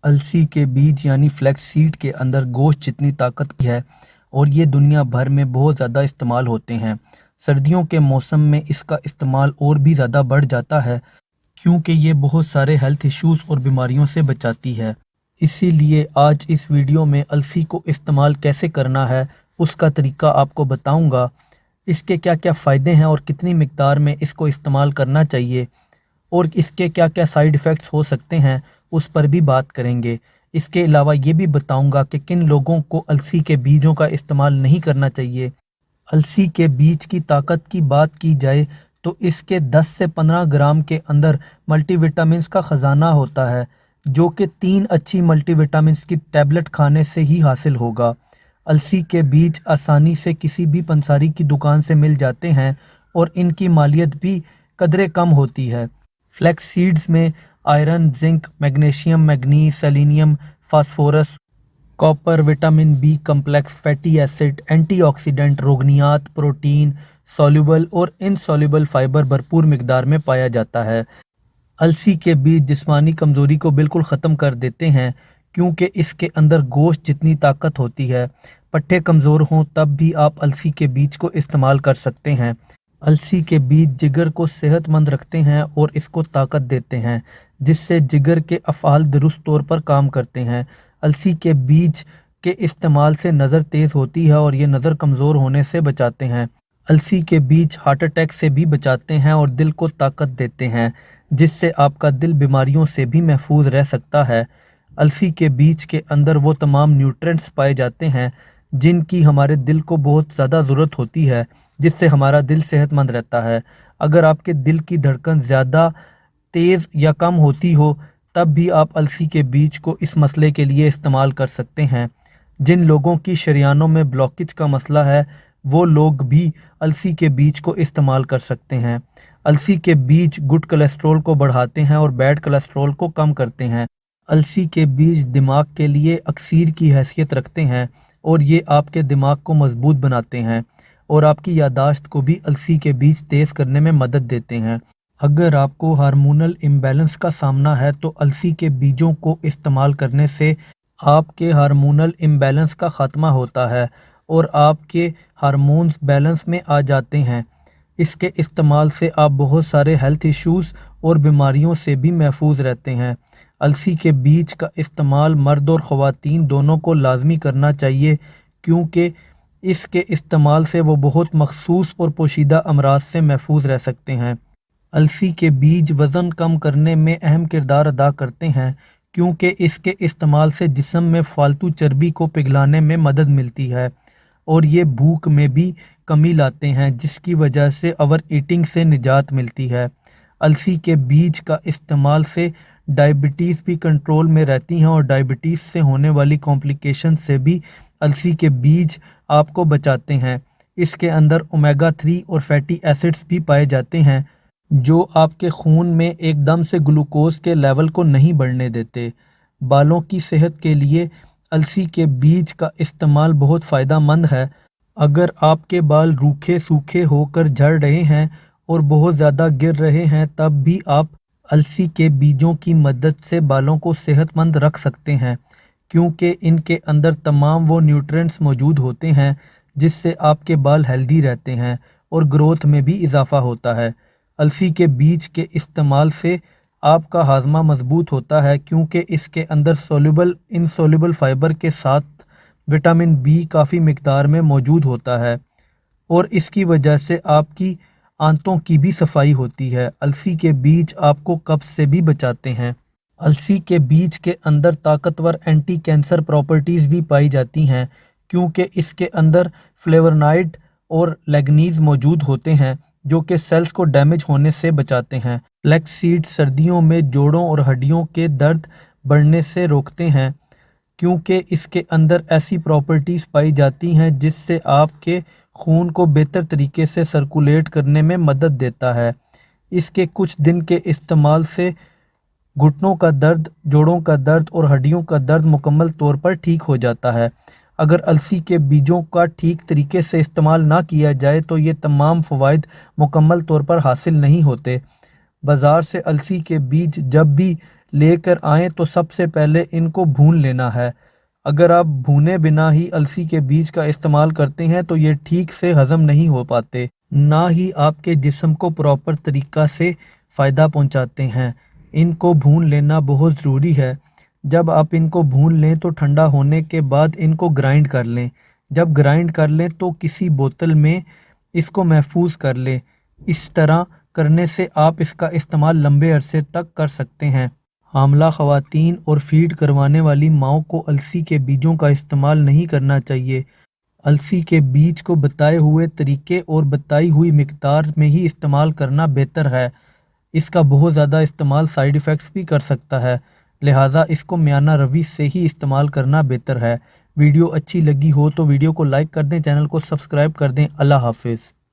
अलसी के बीज यानी फ्लैक्स सीड के अंदर गोश्त जितनी ताकत भी है और ये दुनिया भर में बहुत ज़्यादा इस्तेमाल होते हैं। सर्दियों के मौसम में इसका इस्तेमाल और भी ज़्यादा बढ़ जाता है क्योंकि ये बहुत सारे हेल्थ इश्यूज़ और बीमारियों से बचाती है। इसीलिए आज इस वीडियो में अलसी को इस्तेमाल कैसे करना है उसका तरीका आपको बताऊंगा। इसके क्या क्या फ़ायदे हैं और कितनी मिकदार में इसको इस्तेमाल करना चाहिए और इसके क्या क्या साइड इफ़ेक्ट्स हो सकते हैं उस पर भी बात करेंगे। इसके अलावा ये भी बताऊंगा कि किन लोगों को अलसी के बीजों का इस्तेमाल नहीं करना चाहिए। अलसी के बीज की ताकत की बात की जाए तो इसके 10 से 15 ग्राम के अंदर मल्टीविटामिन्स का ख़जाना होता है, जो कि 3 अच्छी मल्टीविटामिन्स की टैबलेट खाने से ही हासिल होगा। अलसी के बीज आसानी से किसी भी पंसारी की दुकान से मिल जाते हैं और इनकी मालियत भी कदरे कम होती है। फ्लैक्स सीड्स में iron, zinc, magnesium, manganese, selenium, phosphorus, copper, vitamin B complex, fatty acid, antioxidant, रोगनियात, प्रोटीन, सॉल्युबल और इनसॉल्युबल फाइबर भरपूर मिकदार में पाया जाता है। अलसी के बीज जिस्मानी कमज़ोरी को बिल्कुल ख़त्म कर देते हैं क्योंकि इसके अंदर गोश्त जितनी ताकत होती है। पट्टे कमज़ोर हों तब भी आप अलसी के बीज को इस्तेमाल कर सकते हैं। अलसी के बीज जिगर को सेहतमंद रखते हैं और इसको ताकत देते हैं, जिससे जिगर के अफ़आल दुरुस्त तौर पर काम करते हैं। अलसी के बीज के इस्तेमाल से नज़र तेज़ होती है और ये नज़र कमज़ोर होने से बचाते हैं। अलसी के बीज हार्ट अटैक से भी बचाते हैं और दिल को ताकत देते हैं, जिससे आपका दिल बीमारियों से भी महफूज रह सकता है। अलसी के बीज के अंदर वो तमाम न्यूट्रिएंट्स पाए जाते हैं जिनकी हमारे दिल को बहुत ज़्यादा ज़रूरत होती है, जिससे हमारा दिल सेहतमंद रहता है। अगर आपके दिल की धड़कन ज़्यादा तेज़ या कम होती हो तब भी आप अलसी के बीज को इस मसले के लिए इस्तेमाल कर सकते हैं। जिन लोगों की शरियानों में ब्लॉकेज का मसला है वो लोग भी अलसी के बीज को इस्तेमाल कर सकते हैं। अलसी के बीज गुड कोलेस्ट्रॉल को बढ़ाते हैं और बैड कोलेस्ट्रॉल को कम करते हैं। अलसी के बीज दिमाग के लिए अक्सीर की हैसियत रखते हैं और ये आपके दिमाग को मजबूत बनाते हैं और आपकी यादाश्त को भी अलसी के बीज तेज़ करने में मदद देते हैं। अगर आपको हार्मोनल इम्बैलेंस का सामना है तो अलसी के बीजों को इस्तेमाल करने से आपके हार्मोनल इम्बैलेंस का ख़ात्मा होता है और आपके हार्मोन्स बैलेंस में आ जाते हैं। इसके इस्तेमाल से आप बहुत सारे हेल्थ इश्यूज़ और बीमारियों से भी महफूज रहते हैं। अलसी के बीज का इस्तेमाल मर्द और ख़वातीन दोनों को लाजमी करना चाहिए क्योंकि इसके इस्तेमाल से वो बहुत मखसूस और पोशीदा अमराज से महफूज रह सकते हैं। अलसी के बीज वज़न कम करने में अहम किरदार अदा करते हैं क्योंकि इसके इस्तेमाल से जिस्म में फ़ालतू चर्बी को पिघलाने में मदद मिलती है और ये भूख में भी कमी लाते हैं, जिसकी वजह से ओवर ईटिंग से निजात मिलती है। अलसी के बीज का इस्तेमाल से डायबिटीज़ भी कंट्रोल में रहती हैं और डायबिटीज़ से होने वाली कॉम्प्लिकेशन से भी अलसी के बीज आपको बचाते हैं। इसके अंदर ओमेगा 3 और फैटी एसिड्स भी पाए जाते हैं जो आपके खून में एकदम से ग्लूकोज के लेवल को नहीं बढ़ने देते। बालों की सेहत के लिए अलसी के बीज का इस्तेमाल बहुत फ़ायदा मंद है। अगर आपके बाल रूखे सूखे होकर झड़ रहे हैं और बहुत ज़्यादा गिर रहे हैं तब भी आप अलसी के बीजों की मदद से बालों को सेहतमंद रख सकते हैं क्योंकि इनके अंदर तमाम वो न्यूट्रिएंट्स मौजूद होते हैं जिससे आपके बाल हेल्दी रहते हैं और ग्रोथ में भी इजाफ़ा होता है। अलसी के बीज के इस्तेमाल से आपका हाजमा मजबूत होता है क्योंकि इसके अंदर सॉल्युबल इनसॉल्युबल फाइबर के साथ विटामिन बी काफ़ी मिकदार में मौजूद होता है और इसकी वजह से आपकी आंतों की भी सफाई होती है। अलसी के बीज आपको कब्ज़ से भी बचाते हैं। अलसी के बीज के अंदर ताकतवर एंटी कैंसर प्रॉपर्टीज़ भी पाई जाती हैं क्योंकि इसके अंदर फ्लेवोनॉइड और लैग्नीज मौजूद होते हैं जो कि सेल्स को डैमेज होने से बचाते हैं। फ्लैक्स सीड सर्दियों में जोड़ों और हड्डियों के दर्द बढ़ने से रोकते हैं क्योंकि इसके अंदर ऐसी प्रॉपर्टीज़ पाई जाती हैं जिससे आपके खून को बेहतर तरीके से सर्कुलेट करने में मदद देता है। इसके कुछ दिन के इस्तेमाल से घुटनों का दर्द, जोड़ों का दर्द और हड्डियों का दर्द मुकम्मल तौर पर ठीक हो जाता है। अगर अलसी के बीजों का ठीक तरीके से इस्तेमाल ना किया जाए तो ये तमाम फ़वाइद मुकम्मल तौर पर हासिल नहीं होते। बाज़ार से अलसी के बीज जब भी لے کر آئیں تو سب سے پہلے ان کو بھون لینا ہے۔ اگر آپ بھونے بنا ہی السی کے بیج کا استعمال کرتے ہیں تو یہ ٹھیک سے ہضم نہیں ہو پاتے، نہ ہی آپ کے جسم کو پراپر طریقہ سے فائدہ پہنچاتے ہیں۔ ان کو بھون لینا بہت ضروری ہے۔ جب آپ ان کو بھون لیں تو ٹھنڈا ہونے کے بعد ان کو گرائنڈ کر لیں۔ جب گرائنڈ کر لیں تو کسی بوتل میں اس کو محفوظ کر لیں۔ اس طرح کرنے سے آپ اس کا استعمال لمبے عرصے تک کر سکتے ہیں۔ حاملہ خواتین اور فیڈ کروانے والی ماؤں کو السی کے بیجوں کا استعمال نہیں کرنا چاہیے۔ السی کے بیج کو بتائے ہوئے طریقے اور بتائی ہوئی مقدار میں ہی استعمال کرنا بہتر ہے۔ اس کا بہت زیادہ استعمال سائیڈ ایفیکٹس بھی کر سکتا ہے، لہٰذا اس کو میانہ روی سے ہی استعمال کرنا بہتر ہے۔ ویڈیو اچھی لگی ہو تو ویڈیو کو لائک کر دیں، چینل کو سبسکرائب کر دیں۔ اللہ حافظ۔